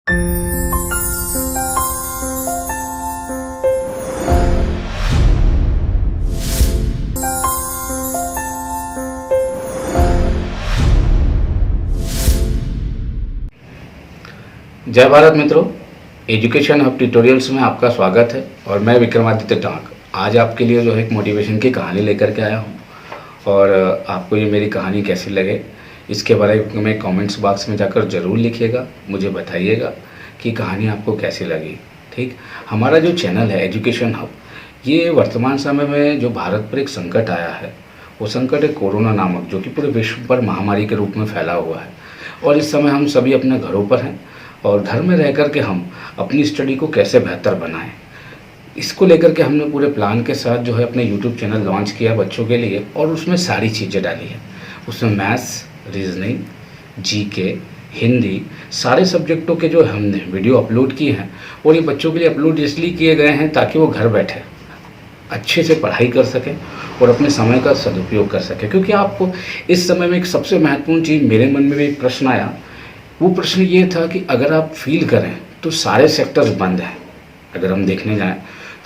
जय भारत मित्रों, education hub tutorials में आपका स्वागत है और मैं विक्रमादित्य टांक आज आपके लिए जो है एक मोटिवेशन की कहानी लेकर के आया हूँ। और आपको ये मेरी कहानी कैसी लगे इसके बारे में कमेंट्स बॉक्स में जाकर ज़रूर लिखिएगा, मुझे बताइएगा कि कहानी आपको कैसी लगी। ठीक, हमारा जो चैनल है एजुकेशन हब, ये वर्तमान समय में जो भारत पर एक संकट आया है वो संकट है कोरोना नामक, जो कि पूरे विश्व पर महामारी के रूप में फैला हुआ है। और इस समय हम सभी अपने घरों पर हैं और घर में रह कर के हम अपनी स्टडी को कैसे बेहतर बनाएं, इसको लेकर के हमने पूरे प्लान के साथ जो है अपने यूट्यूब चैनल लॉन्च किया बच्चों के लिए। और उसमें सारी चीज़ें डाली है, उसमें मैथ्स, रीजनिंग, जीके, हिंदी, सारे सब्जेक्टों के जो हमने वीडियो अपलोड किए हैं। और ये बच्चों के लिए अपलोड इसलिए किए गए हैं ताकि वो घर बैठे अच्छे से पढ़ाई कर सकें और अपने समय का सदुपयोग कर सकें। क्योंकि आपको इस समय में एक सबसे महत्वपूर्ण चीज़ मेरे मन में भी एक प्रश्न आया, वो प्रश्न ये था कि अगर आप फील करें तो सारे सेक्टर्स बंद हैं। अगर हम देखने जाएं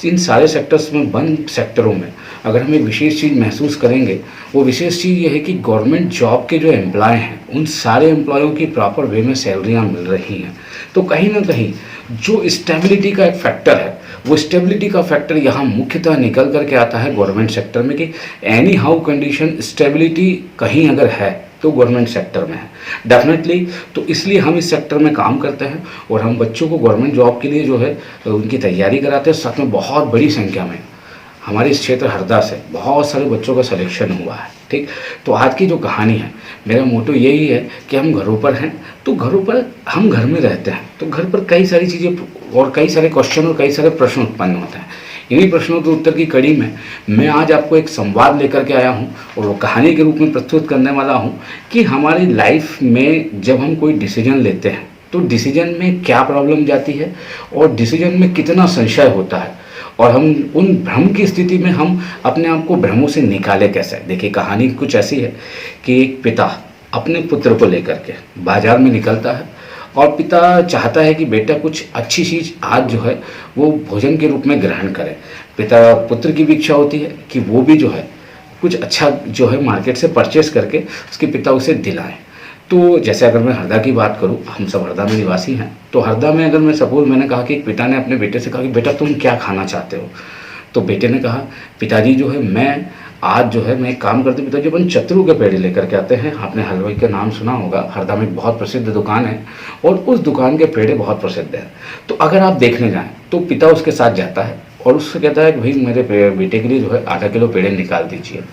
तो इन सारे सेक्टर्स में, बंद सेक्टरों में अगर हम एक विशेष चीज़ महसूस करेंगे, वो विशेष चीज़ ये है कि गवर्नमेंट जॉब के जो एम्प्लॉय हैं उन सारे एम्प्लॉयों की प्रॉपर वे में सैलरियाँ मिल रही हैं। तो कहीं ना कहीं जो स्टेबिलिटी का एक फैक्टर है, वो स्टेबिलिटी का फैक्टर यहाँ मुख्यतः निकल करके आता है गवर्नमेंट सेक्टर में कि एनी हाउ कंडीशन स्टेबिलिटी कहीं अगर है तो गवर्नमेंट सेक्टर में है डेफिनेटली। तो इसलिए हम इस सेक्टर में काम करते हैं और हम बच्चों को गवर्नमेंट जॉब के लिए जो है उनकी तैयारी कराते हैं। साथ में बहुत बड़ी संख्या में हमारे इस क्षेत्र हरदा से बहुत सारे बच्चों का सिलेक्शन हुआ है। ठीक, तो आज की जो कहानी है, मेरा मोटो यही है कि हम घरों पर हैं, तो घरों पर हम घर में रहते हैं तो घर पर कई सारी चीज़ें और कई सारे क्वेश्चन और कई सारे प्रश्न उत्पन्न होते हैं। इन्हीं प्रश्नों के उत्तर की कड़ी में मैं आज आपको एक संवाद लेकर के आया हूँ और वो कहानी के रूप में प्रस्तुत करने वाला हूँ कि हमारी लाइफ में जब हम कोई डिसीजन लेते हैं तो डिसीजन में क्या प्रॉब्लम जाती है और डिसीजन में कितना संशय होता है और हम उन भ्रम की स्थिति में हम अपने आप को भ्रमों से निकाले कैसे। देखिए, कहानी कुछ ऐसी है कि एक पिता अपने पुत्र को लेकर के बाजार में निकलता है और पिता चाहता है कि बेटा कुछ अच्छी चीज़ आज जो है वो भोजन के रूप में ग्रहण करे। पुत्र की भी इच्छा होती है कि वो भी जो है कुछ अच्छा जो है मार्केट से परचेस करके उसके पिता उसे दिलाएं। तो जैसे अगर मैं हरदा की बात करूं, हम सब हरदा में निवासी हैं, तो हरदा में अगर मैं सपोज मैंने कहा कि एक पिता ने अपने बेटे से कहा कि बेटा तुम क्या खाना चाहते हो, तो बेटे ने कहा पिताजी जो है मैं आज जो है मैं एक काम करते पिताजी अपन चतरू के पेड़े लेकर के आते हैं। आपने हलवाई का नाम सुना होगा, हरदा में एक बहुत प्रसिद्ध दुकान है और उस दुकान के पेड़े बहुत प्रसिद्ध हैं। तो अगर आप देखने जाएं तो पिता उसके साथ जाता है और उससे कहता है कि भाई मेरे बेटे के लिए जो है आधा किलो पेड़े निकाल दीजिए।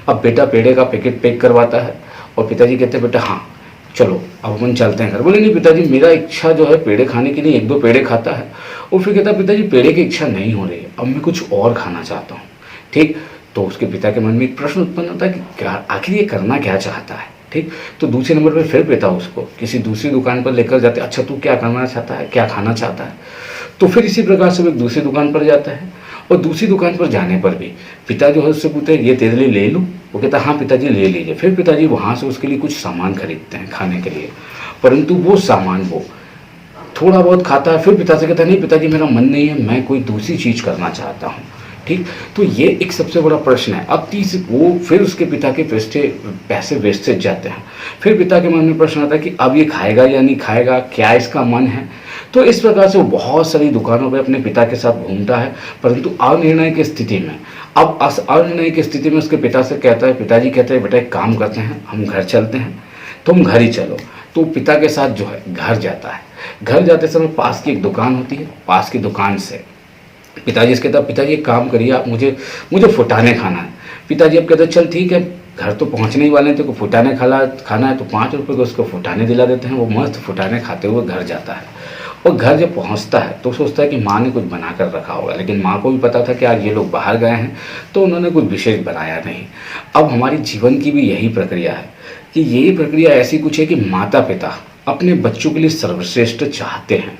अब बेटा पेड़े का पैकेट पैक करवाता है और पिताजी कहते हैं बेटा हाँ चलो अब अपन चलते हैं घर। बोले नहीं पिताजी, मेरा इच्छा जो है पेड़े खाने की नहीं, एक दो पेड़े खाता है। और फिर कहता है पिताजी पेड़े की इच्छा नहीं हो रही है, अब मैं कुछ और खाना चाहता हूँ। ठीक, तो उसके पिता के मन में एक प्रश्न उत्पन्न होता है कि क्या आखिर ये करना क्या चाहता है। ठीक, तो दूसरे नंबर पे फिर पिता उसको किसी दूसरी दुकान पर लेकर जाते, अच्छा तू क्या करना चाहता है, क्या खाना चाहता है। तो फिर इसी प्रकार से वो एक दूसरी दुकान पर जाता है और दूसरी दुकान पर जाने पर भी पिता जो है उससे पूछते हैं ये तेरे लिए ले लूँ, वो कहता है हाँ पिताजी ले लीजिए। फिर पिताजी वहाँ से उसके लिए कुछ सामान खरीदते हैं खाने के लिए, परंतु वो सामान वो थोड़ा बहुत खाता है। फिर पिता से कहता है नहीं पिताजी मेरा मन नहीं है, मैं कोई दूसरी चीज़ करना चाहता हूँ। ठीक, तो ये एक सबसे बड़ा प्रश्न है। अब वो फिर उसके पिता के पैसे वेस्टेज जाते हैं। फिर पिता के मन में प्रश्न आता है कि अब ये खाएगा या नहीं खाएगा, क्या इसका मन है। तो इस प्रकार से वो बहुत सारी दुकानों पे अपने पिता के साथ घूमता है, परंतु अनिर्णय की स्थिति में, अब अनिर्णय की स्थिति में उसके पिता से कहता है, पिताजी कहते हैं बेटा एक काम करते हैं हम घर चलते हैं, तुम घर ही चलो। तो पिता के साथ जो है घर जाता है। घर जाते समय पास की एक दुकान होती है, पास की दुकान से पिताजी से कहता है पिताजी एक काम करिए आप मुझे फुटाने खाना है। पिताजी अब कहते हैं चल ठीक है, घर तो पहुंचने ही वाले हैं, तो फुटाने खाना है तो 5 रुपये को उसको फुटाने दिला देते हैं। वो मस्त फुटाने खाते हुए घर जाता है और घर जब पहुंचता है तो सोचता है कि माँ ने कुछ बना कर रखा होगा, लेकिन माँ को भी पता था कि आज ये लोग बाहर गए हैं तो उन्होंने कुछ विशेष बनाया नहीं। अब हमारी जीवन की भी यही प्रक्रिया है कि यही प्रक्रिया ऐसी कुछ है कि माता पिता अपने बच्चों के लिए सर्वश्रेष्ठ चाहते हैं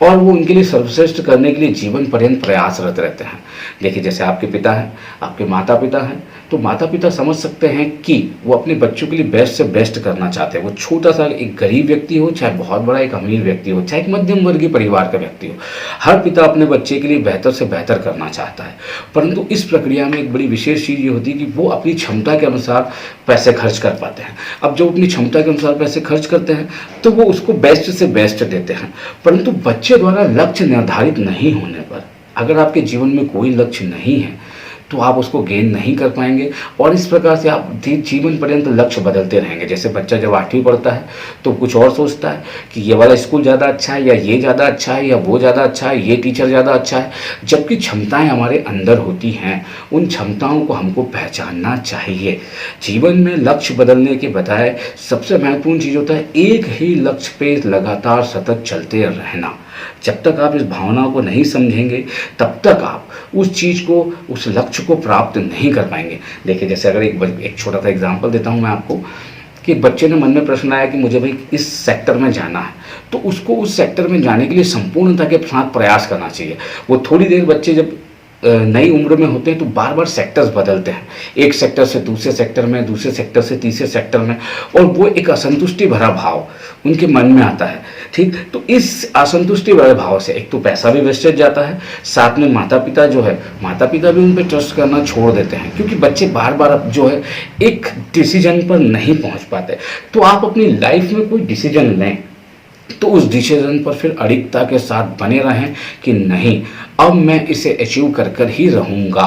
और वो उनके लिए सर्वश्रेष्ठ करने के लिए जीवन पर्यंत प्रयासरत रहते हैं। देखिए जैसे आपके पिता हैं, आपके माता पिता हैं, तो माता पिता समझ सकते हैं कि वो अपने बच्चों के लिए बेस्ट से बेस्ट करना चाहते हैं। वो छोटा सा एक गरीब व्यक्ति हो, चाहे बहुत बड़ा एक अमीर व्यक्ति हो, चाहे एक मध्यम वर्गीय परिवार का व्यक्ति हो, हर पिता अपने बच्चे के लिए बेहतर से बेहतर करना चाहता है। परंतु इस प्रक्रिया में एक बड़ी विशेष चीज़ ये होती है कि वो अपनी क्षमता के अनुसार पैसे खर्च कर पाते हैं। अब जो अपनी क्षमता के अनुसार पैसे खर्च करते हैं तो वो उसको बेस्ट से बेस्ट देते हैं। परंतु बच्चे द्वारा लक्ष्य निर्धारित नहीं होने पर, अगर आपके जीवन में कोई लक्ष्य नहीं है तो आप उसको गेन नहीं कर पाएंगे, और इस प्रकार से आप जीवन पर्यंत लक्ष्य बदलते रहेंगे। जैसे बच्चा जब 8वीं पढ़ता है तो कुछ और सोचता है कि ये वाला स्कूल ज़्यादा अच्छा है, या ये ज़्यादा अच्छा है, या वो ज़्यादा अच्छा है, ये टीचर ज़्यादा अच्छा है। जबकि क्षमताएं हमारे अंदर होती हैं, उन क्षमताओं को हमको पहचानना चाहिए। जीवन में लक्ष्य बदलने के बजाय सबसे महत्वपूर्ण चीज़ होता है एक ही लक्ष्य पे लगातार सतत चलते रहना। जब तक आप इस भावना को नहीं समझेंगे तब तक आप उस चीज़ को, उस लक्ष्य को प्राप्त नहीं कर पाएंगे। देखिए, जैसे अगर एक छोटा सा एग्जांपल देता हूं मैं आपको, कि एक बच्चे ने मन में प्रश्न आया कि मुझे भाई इस सेक्टर में जाना है, तो उसको उस सेक्टर में जाने के लिए संपूर्णता के साथ प्रयास करना चाहिए। वो थोड़ी देर, बच्चे जब नई उम्र में होते हैं तो बार बार सेक्टर्स बदलते हैं, एक सेक्टर से दूसरे सेक्टर में, दूसरे सेक्टर से तीसरे सेक्टर में, और वो एक असंतुष्टि भरा भाव उनके मन में आता है। ठीक, तो इस असंतुष्टि भरे भाव से एक तो पैसा भी वेस्टेज जाता है, साथ में माता पिता भी उन पर ट्रस्ट करना छोड़ देते हैं, क्योंकि बच्चे बार बार जो है एक डिसीजन पर नहीं पहुंच पाते। तो आप अपनी लाइफ में कोई डिसीजन लें तो उस डिसीजन पर फिर अडिगता के साथ बने रहें कि नहीं, अब मैं इसे अचीव कर कर ही रहूँगा।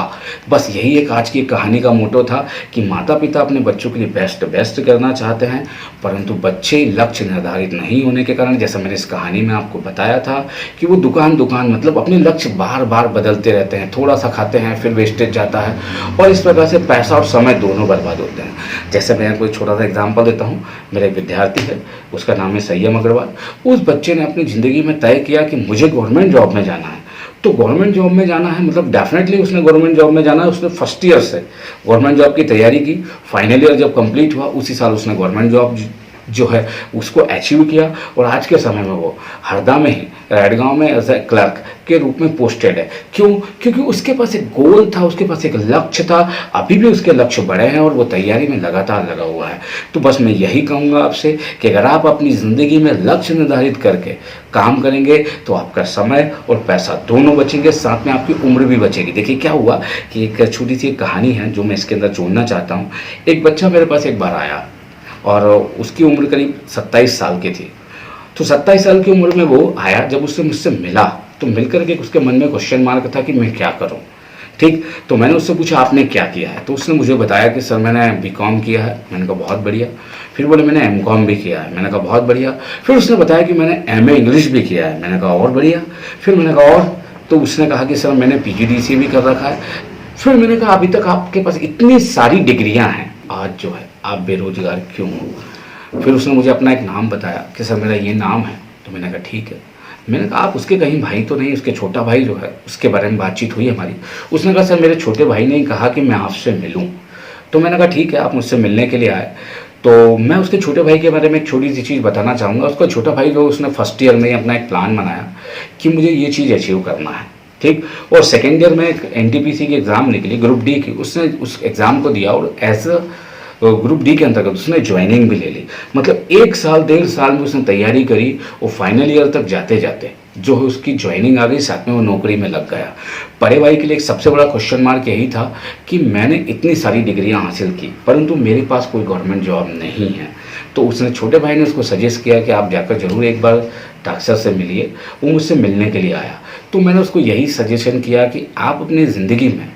बस यही एक आज की कहानी का मोटो था कि माता पिता अपने बच्चों के लिए बेस्ट करना चाहते हैं, परंतु बच्चे लक्ष्य निर्धारित नहीं होने के कारण, जैसा मैंने इस कहानी में आपको बताया था, कि वो दुकान मतलब अपने लक्ष्य बार बार बदलते रहते हैं। थोड़ा सा खाते हैं, फिर वेस्टेज जाता है, और इस प्रकार से पैसा और समय दोनों बर्बाद होते हैं। जैसे मैं कोई छोटा सा एग्जाम्पल देता हूँ। मेरा एक विद्यार्थी है, उसका नाम है संयम अग्रवाल। उस बच्चे ने अपनी ज़िंदगी में तय किया कि मुझे गवर्नमेंट जॉब में जाना है। तो गवर्नमेंट जॉब में जाना है मतलब डेफिनेटली उसने गवर्नमेंट जॉब में जाना है। उसने फर्स्ट ईयर से गवर्नमेंट जॉब की तैयारी की। फाइनल ईयर जब कंप्लीट हुआ उसी साल उसने गवर्नमेंट जॉब जो है उसको अचीव किया, और आज के समय में वो हरदा में ही रायडगांव में एज ए क्लर्क के रूप में पोस्टेड है। क्यों? क्योंकि उसके पास एक गोल था, उसके पास एक लक्ष्य था। अभी भी उसके लक्ष्य बड़े हैं और वो तैयारी में लगातार लगा हुआ है। तो बस मैं यही कहूँगा आपसे कि अगर आप अपनी ज़िंदगी में लक्ष्य निर्धारित करके काम करेंगे तो आपका समय और पैसा दोनों बचेंगे, साथ में आपकी उम्र भी बचेगी। देखिए क्या हुआ कि एक छोटी सी कहानी है जो मैं इसके अंदर जोड़ना चाहता हूँ। एक बच्चा मेरे पास एक बार आया और उसकी उम्र करीब 27 साल की थी। तो 27 साल की उम्र में वो आया। जब उससे मुझसे मिला तो मिलकर के उसके मन में क्वेश्चन मार्क था कि मैं क्या करूं। ठीक, तो मैंने उससे पूछा आपने क्या किया है। तो उसने मुझे बताया कि सर मैंने बीकॉम किया है। मैंने कहा बहुत बढ़िया। फिर बोले मैंने एमकॉम भी किया है। मैंने कहा बहुत बढ़िया। फिर उसने बताया कि मैंने एमए इंग्लिश भी किया है। मैंने कहा और बढ़िया। फिर मैंने कहा और, तो उसने कहा कि सर मैंने पीजीडीसी भी कर रखा है। फिर मैंने कहा अभी तक आपके पास इतनी सारी डिग्रियाँ हैं, आज जो है आप बेरोजगार क्यों हो। फिर उसने मुझे अपना एक नाम बताया कि सर मेरा ये नाम है। तो मैंने कहा ठीक है। मैंने कहा आप उसके कहीं भाई तो नहीं, उसके छोटा भाई जो है उसके बारे में बातचीत हुई हमारी। उसने कहा सर मेरे छोटे भाई ने कहा कि मैं आपसे मिलूं। तो मैंने कहा ठीक है, आप मुझसे मिलने के लिए आए। तो मैं उसके छोटे भाई के बारे में एक छोटी सी चीज़ बताना चाहूँगा। उसका छोटा भाई जो उसने फर्स्ट ईयर में ही अपना एक प्लान बनाया कि मुझे ये चीज़ अचीव करना है। ठीक, और सेकेंड ईयर में एक एनटीपीसी की एग्ज़ाम निकली ग्रुप डी की। उसने उस एग्ज़ाम को दिया और एज ग्रुप डी के अंतर्गत उसने ज्वाइनिंग भी ले ली। मतलब 1 साल 1.5 साल में उसने तैयारी करी और फाइनल ईयर तक जाते जाते जो है उसकी ज्वाइनिंग आ गई, साथ में वो नौकरी में लग गया। बड़े भाई के लिए एक सबसे बड़ा क्वेश्चन मार्क यही था कि मैंने इतनी सारी डिग्रियां हासिल की परंतु मेरे पास कोई गवर्नमेंट जॉब नहीं है। तो उसने छोटे भाई ने उसको सजेस्ट किया कि आप जाकर जरूर एक बार डॉक्टर से मिलिए। वो मुझसे मिलने के लिए आया। तो मैंने उसको यही सजेशन किया कि आप अपनी ज़िंदगी में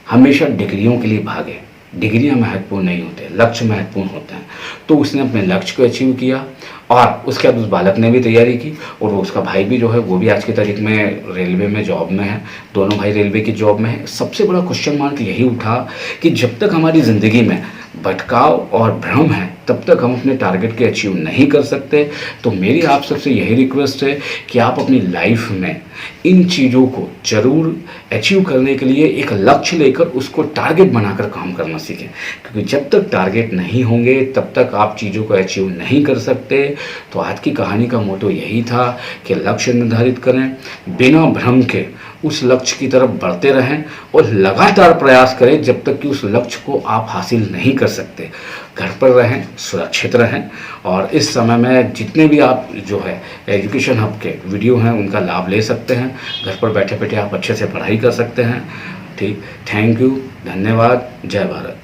हमेशा डिग्रियों के लिए भागें। डिग्रियां महत्वपूर्ण नहीं होते, लक्ष्य महत्वपूर्ण होते हैं। तो उसने अपने लक्ष्य को अचीव किया और उसके बाद उस बालक ने भी तैयारी की और उसका भाई भी जो है वो भी आज की तारीख में रेलवे में जॉब में है। दोनों भाई रेलवे की जॉब में है। सबसे बड़ा क्वेश्चन मार्क यही उठा कि जब तक हमारी ज़िंदगी में भटकाव और भ्रम है तब तक हम अपने टारगेट के अचीव नहीं कर सकते। तो मेरी आप सबसे यही रिक्वेस्ट है कि आप अपनी लाइफ में इन चीज़ों को जरूर अचीव करने के लिए एक लक्ष्य लेकर उसको टारगेट बनाकर काम करना सीखें, क्योंकि जब तक टारगेट नहीं होंगे तब तक आप चीज़ों को अचीव नहीं कर सकते। तो आज की कहानी का मोटो यही था कि लक्ष्य निर्धारित करें, बिना भ्रम के उस लक्ष्य की तरफ बढ़ते रहें और लगातार प्रयास करें जब तक कि उस लक्ष्य को आप हासिल नहीं कर सकते। घर पर रहें, सुरक्षित रहें और इस समय में जितने भी आप जो है एजुकेशन हब के वीडियो हैं उनका लाभ ले सकते हैं। घर पर बैठे बैठे आप अच्छे से पढ़ाई कर सकते हैं। ठीक, थैंक यू, धन्यवाद, जय भारत।